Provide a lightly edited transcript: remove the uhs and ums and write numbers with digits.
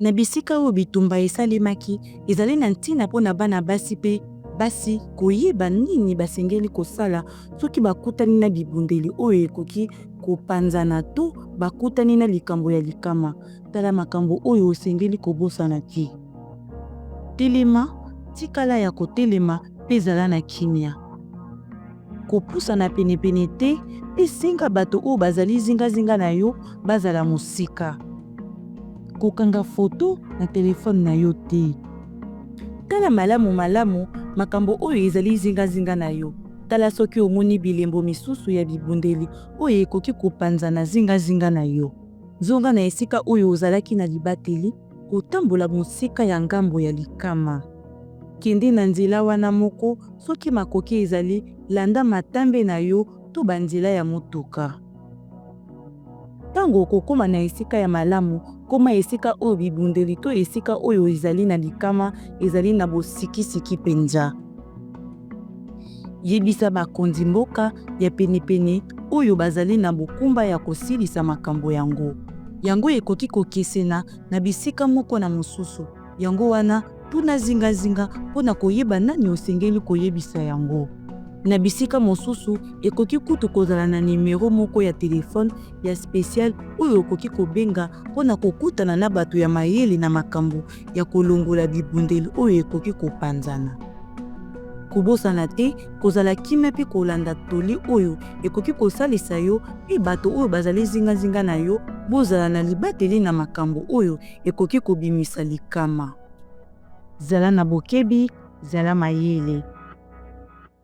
Na bisika oyo bitumba esalemaki ezali na ntina mpona bana basi mpe basi koyeba nini basengeli kosala soki bakutani na bibundeli oyo ekoki kopanzana to bakutani na likambo ya likama. Tala makambo oyo osengeli kobosana te. Telema, tikala ya kotelema mpe zala na kimia. Kopusana penepene te mpe senga bato oyo bazali zingazinga na yo bazala mosika. Kokanga foto na telefone na yo te. Tala malamu makambo oyo ezali zingazinga na yo. Tala soki omoni bilembo misusu ya bibundeli oyo ekoki kopanzana zingazinga na yo. Zonga na esika oyo ozalaki na libateli, kotambola mosika ya ngambo ya likama. Kende na nzela wana moko soki makoki ezali landa matambe na yo to banzela ya motuka. Tango okokoma na esika ya malamu, koma esika oyo bibundeli to esika oyo ezali na likama ezali na bosikisiki penza. Yebisa bakonzi mboka ya penepene oyo bazali na bokumba ya kosilisa makambo yango. Yango ekoki kokesena na bisika moko na mosusu. Yango wana tuna zingazinga mpona koyeba nani osengeli koyebisa yango. Na bisika mosusu ekoki kutu kozala na nimero moko ya telefone ya spécial oyo okoki kobenga mpona kokutana na bato ya mayele na makambo ya kolongola bibundeli oyo ekoki kopanzana. Kobosana te kozala kimia mpe kolanda toli oyo ekoki kosalisa yo mpe bato oyo bazali zingazinga na yo bozala na libateli na makambo oyo ekoki kobimisa likama. Zala na bokebi, zala mayele.